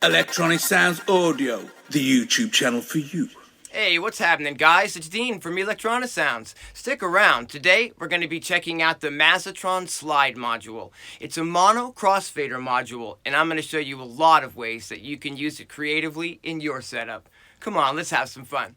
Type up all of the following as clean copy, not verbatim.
Electronisounds Audio, the YouTube channel for you. Hey, what's happening, guys? It's Dean from Electronisounds. Stick around. Today, we're going to be checking out the Mazzatron SLIDE module. It's a mono crossfader module, and I'm going to show you a lot of ways that you can use it creatively in your setup. Come on, let's have some fun.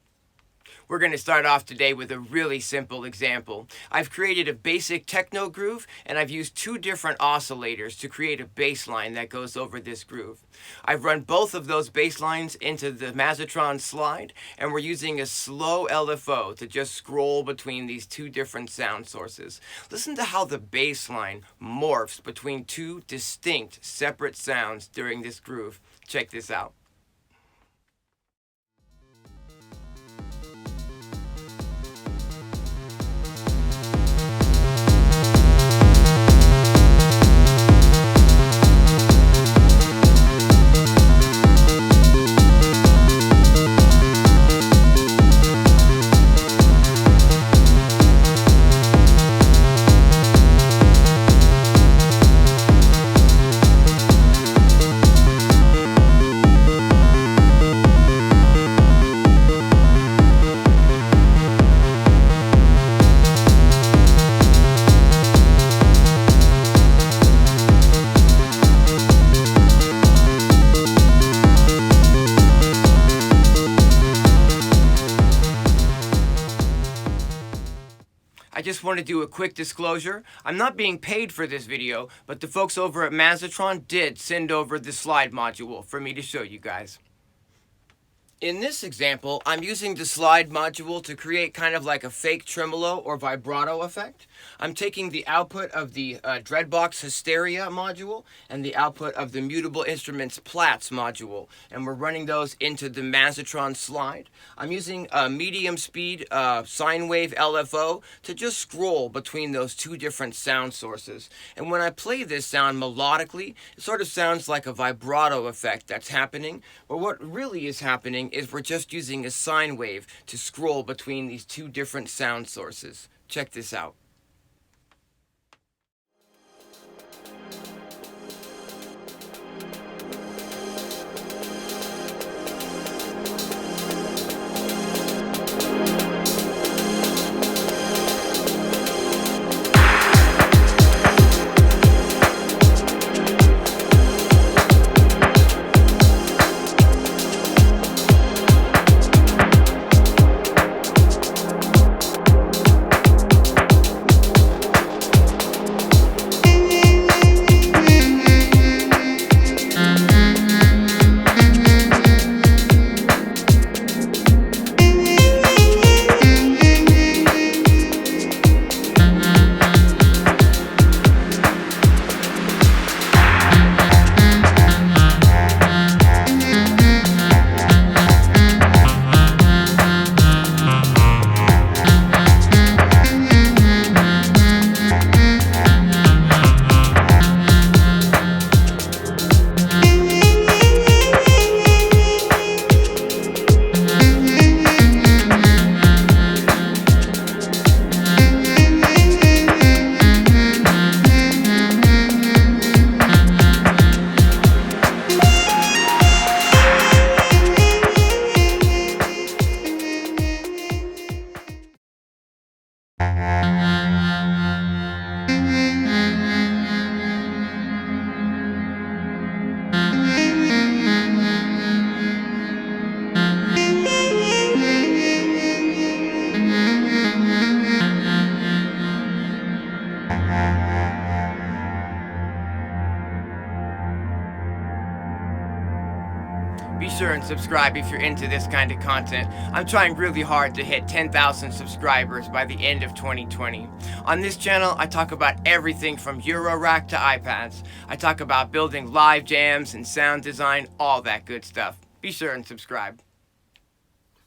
We're going to start off today with a really simple example. I've created a basic techno groove, and I've used two different oscillators to create a bass line that goes over this groove. I've run both of those bass lines into the Mazzatron SLIDE, and we're using a slow LFO to just scroll between these two different sound sources. Listen to how the bass line morphs between two distinct, separate sounds during this groove. Check this out. I just want to do a quick disclosure. I'm not being paid for this video, but the folks over at Mazzatron did send over the SLIDE module for me to show you guys. In this example, I'm using the SLIDE module to create kind of like a fake tremolo or vibrato effect. I'm taking the output of the Dreadbox Hysteria module and the output of the Mutable Instruments Platts module, and we're running those into the Mazzatron SLIDE. I'm using a medium speed sine wave LFO to just scroll between those two different sound sources. And when I play this sound melodically, it sort of sounds like a vibrato effect that's happening, but what really is happening is we're just using a sine wave to scroll between these two different sound sources. Check this out. Be sure and subscribe if you're into this kind of content. I'm trying really hard to hit 10,000 subscribers by the end of 2020. On this channel, I talk about everything from Eurorack to iPads. I talk about building live jams and sound design, all that good stuff. Be sure and subscribe.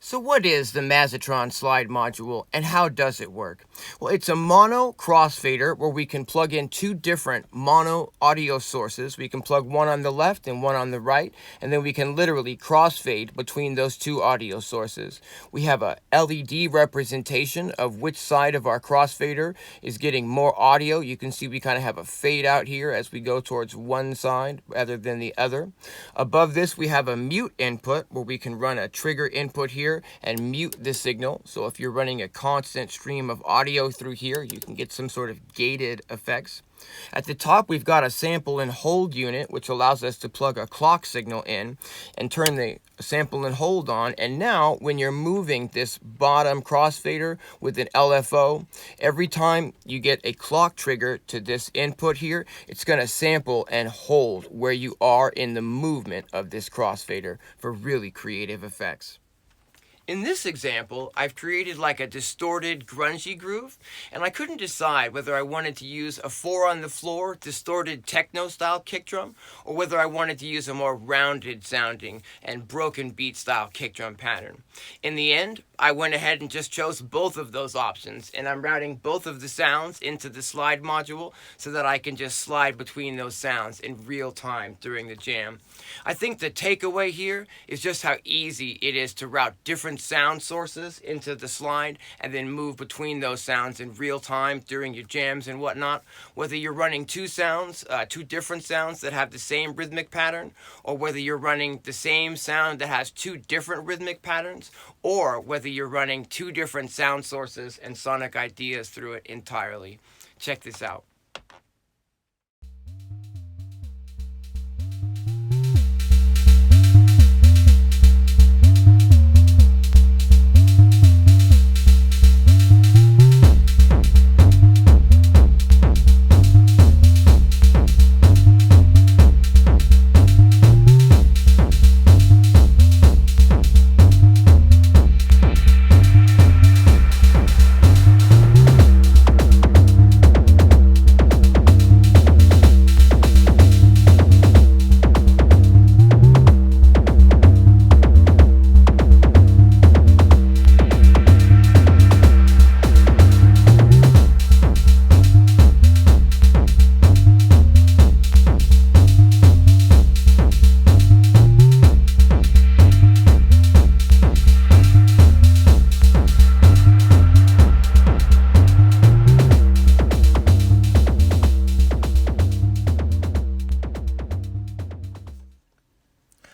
So what is the Mazzatron SLIDE module and how does it work? Well, it's a mono crossfader where we can plug in two different mono audio sources. We can plug one on the left and one on the right, and then we can literally crossfade between those two audio sources. We have a LED representation of which side of our crossfader is getting more audio. You can see we kind of have a fade out here as we go towards one side rather than the other. Above this, we have a mute input where we can run a trigger input here and mute the signal. So if you're running a constant stream of audio through here, you can get some sort of gated effects. At the top, we've got a sample and hold unit, which allows us to plug a clock signal in and turn the sample and hold on. And now, when you're moving this bottom crossfader with an LFO, every time you get a clock trigger to this input here, it's going to sample and hold where you are in the movement of this crossfader for really creative effects. In this example, I've created like a distorted, grungy groove, and I couldn't decide whether I wanted to use a 4 on the floor, distorted techno-style kick drum, or whether I wanted to use a more rounded sounding and broken beat style kick drum pattern. In the end, I went ahead and just chose both of those options, and I'm routing both of the sounds into the SLIDE module so that I can just slide between those sounds in real time during the jam. I think the takeaway here is just how easy it is to route different sound sources into the SLIDE and then move between those sounds in real time during your jams and whatnot. Whether you're running two different sounds that have the same rhythmic pattern, or whether you're running the same sound that has two different rhythmic patterns, or whether you're running two different sound sources and sonic ideas through it entirely. Check this out.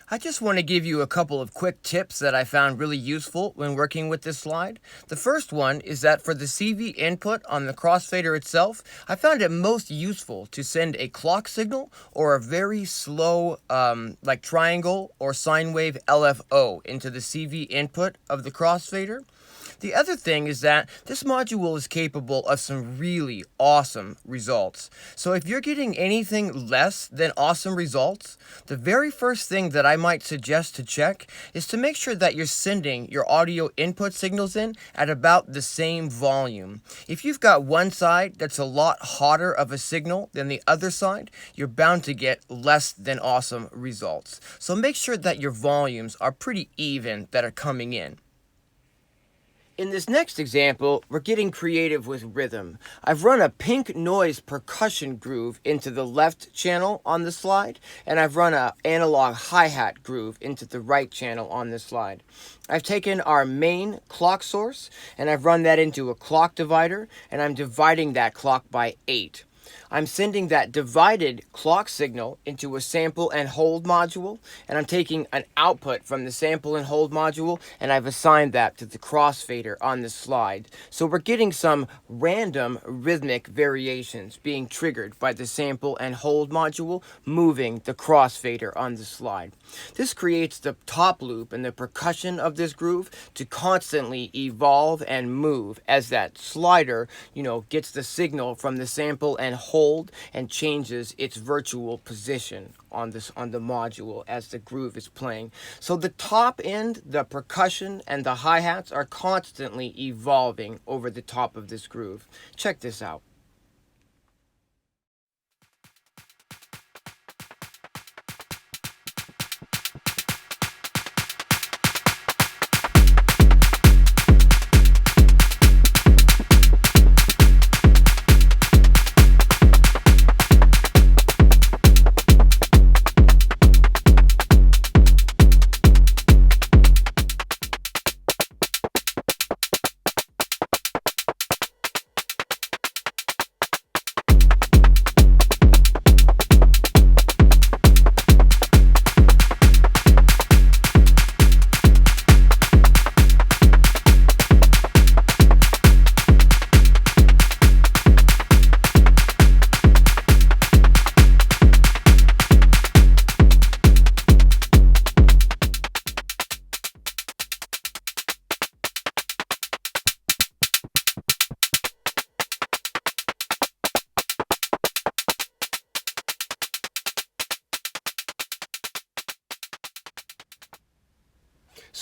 I just want to give you a couple of quick tips that I found really useful when working with this slide. The first one is that for the CV input on the crossfader itself, I found it most useful to send a clock signal or a very slow like triangle or sine wave LFO into the CV input of the crossfader. The other thing is that this module is capable of some really awesome results. So if you're getting anything less than awesome results, the very first thing that I might suggest to check is to make sure that you're sending your audio input signals in at about the same volume. If you've got one side that's a lot hotter of a signal than the other side, you're bound to get less than awesome results. So make sure that your volumes are pretty even that are coming in. In this next example, we're getting creative with rhythm. I've run a pink noise percussion groove into the left channel on the slide, and I've run an analog hi-hat groove into the right channel on the slide. I've taken our main clock source, and I've run that into a clock divider, and I'm dividing that clock by 8. I'm sending that divided clock signal into a sample and hold module, and I'm taking an output from the sample and hold module, and I've assigned that to the crossfader on the slide. So we're getting some random rhythmic variations being triggered by the sample and hold module moving the crossfader on the slide. This creates the top loop and the percussion of this groove to constantly evolve and move as that slider, gets the signal from the sample and hold and changes its virtual position on the module as the groove is playing. So the top end, the percussion, and the hi-hats are constantly evolving over the top of this groove. Check this out.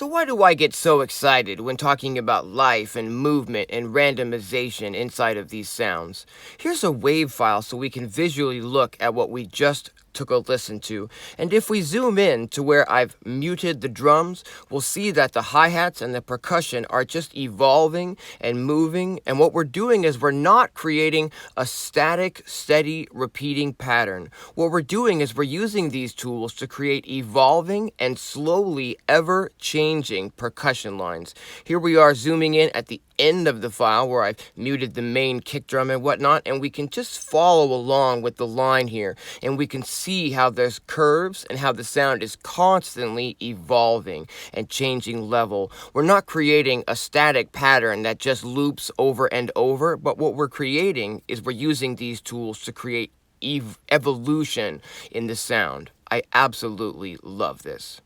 So why do I get so excited when talking about life and movement and randomization inside of these sounds? Here's a wave file so we can visually look at what we just took a listen to, and if we zoom in to where I've muted the drums, we'll see that the hi-hats and the percussion are just evolving and moving, and what we're doing is we're not creating a static, steady, repeating pattern. What we're doing is we're using these tools to create evolving and slowly ever-changing percussion lines. Here we are zooming in at the end of the file where I've muted the main kick drum and whatnot, and we can just follow along with the line here, and we can see how there's curves and how the sound is constantly evolving and changing level. We're not creating a static pattern that just loops over and over, but what we're creating is we're using these tools to create evolution in the sound. I absolutely love this.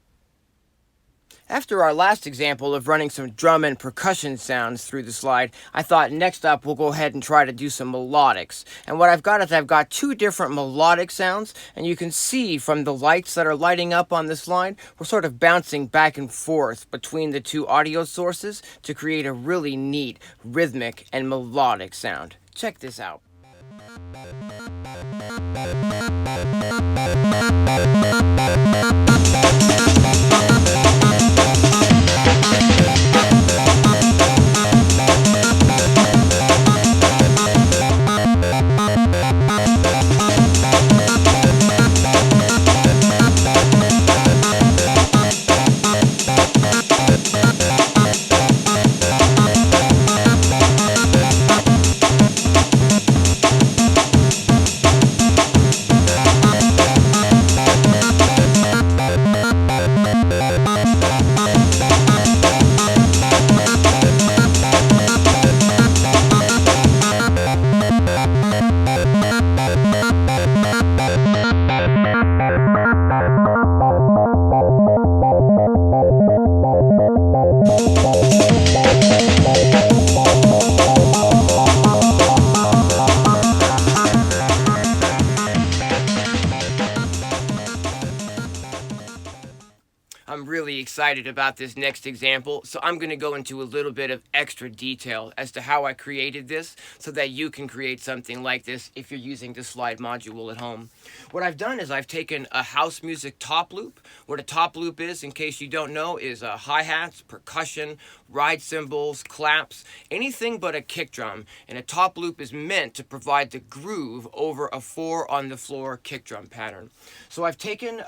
After our last example of running some drum and percussion sounds through the slide, I thought next up we'll go ahead and try to do some melodics. And what I've got is I've got two different melodic sounds, and you can see from the lights that are lighting up on the slide, we're sort of bouncing back and forth between the two audio sources to create a really neat rhythmic and melodic sound. Check this out. I'm really excited about this next example, so I'm going to go into a little bit of extra detail as to how I created this so that you can create something like this if you're using the slide module at home. What I've done is I've taken a house music top loop. What a top loop is, in case you don't know, is hi-hats, percussion, ride cymbals, claps, anything but a kick drum. And a top loop is meant to provide the groove over a 4-on-the-floor kick drum pattern. So I've taken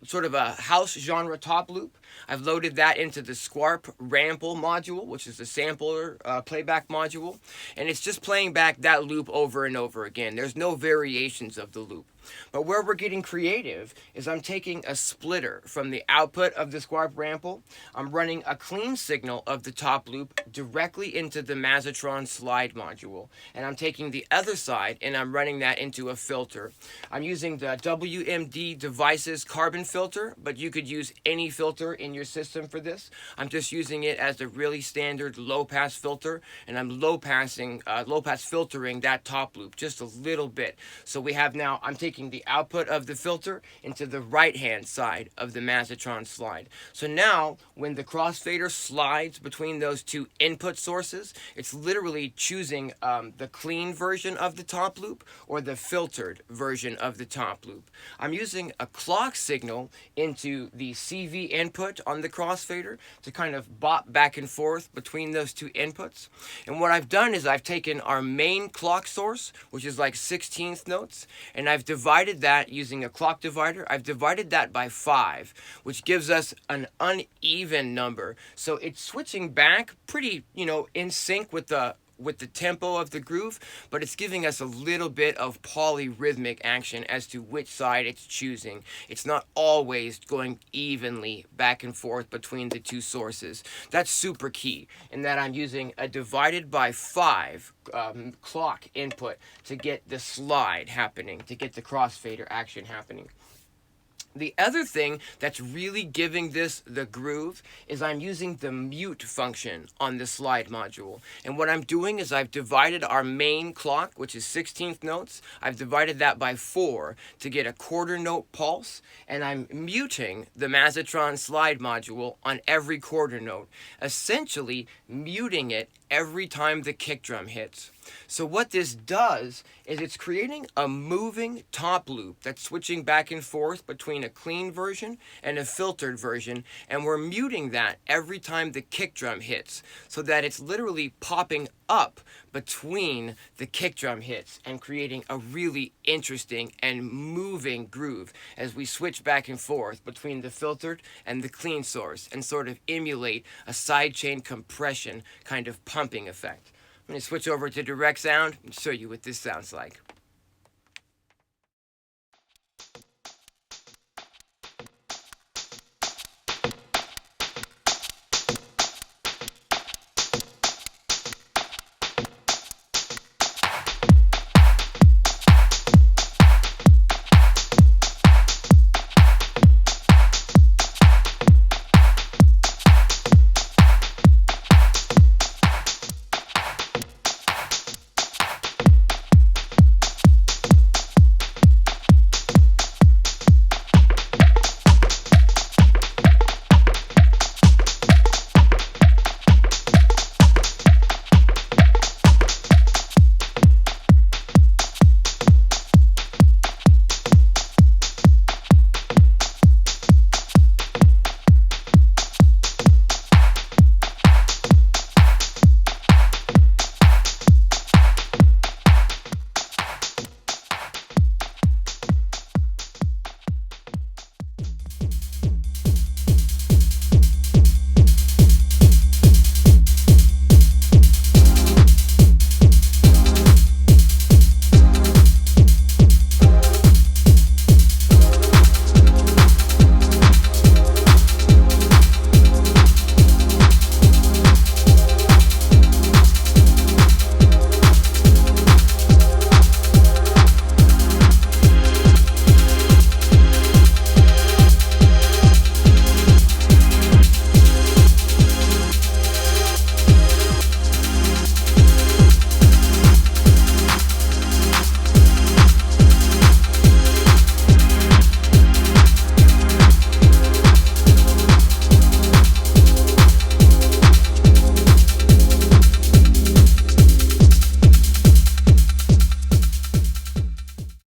sort of a house genre top loop. I've loaded that into the Squarp Rample module, which is the sampler playback module, and it's just playing back that loop over and over again. There's no variations of the loop. But where we're getting creative is I'm taking a splitter from the output of the Squarp Rample. I'm running a clean signal of the top loop directly into the Mazzatron SLIDE module. And I'm taking the other side and I'm running that into a filter. I'm using the WMD Devices carbon filter, but you could use any filter in your system for this. I'm just using it as a really standard low-pass filter, and I'm low-pass filtering that top loop just a little bit. So we have now, I'm taking the output of the filter into the right-hand side of the Mazzatron slide. So now, when the crossfader slides between those two input sources, it's literally choosing the clean version of the top loop or the filtered version of the top loop. I'm using a clock signal into the CV input on the crossfader to kind of bop back and forth between those two inputs. And what I've done is I've taken our main clock source, which is like 16th notes, and I've divided that using a clock divider. I've divided that by 5, which gives us an uneven number. So it's switching back pretty, in sync with the tempo of the groove, but it's giving us a little bit of polyrhythmic action as to which side it's choosing. It's not always going evenly back and forth between the two sources. That's super key in that I'm using a divided by 5 clock input to get the slide happening, to get the crossfader action happening. The other thing that's really giving this the groove is I'm using the mute function on the slide module. And what I'm doing is I've divided our main clock, which is 16th notes, I've divided that by 4 to get a quarter note pulse, and I'm muting the Mazzatron SLIDE module on every quarter note, essentially muting it every time the kick drum hits. So what this does is it's creating a moving top loop that's switching back and forth between a clean version and a filtered version, and we're muting that every time the kick drum hits, so that it's literally popping up between the kick drum hits and creating a really interesting and moving groove as we switch back and forth between the filtered and the clean source and sort of emulate a sidechain compression kind of pumping effect. I'm going to switch over to direct sound and show you what this sounds like.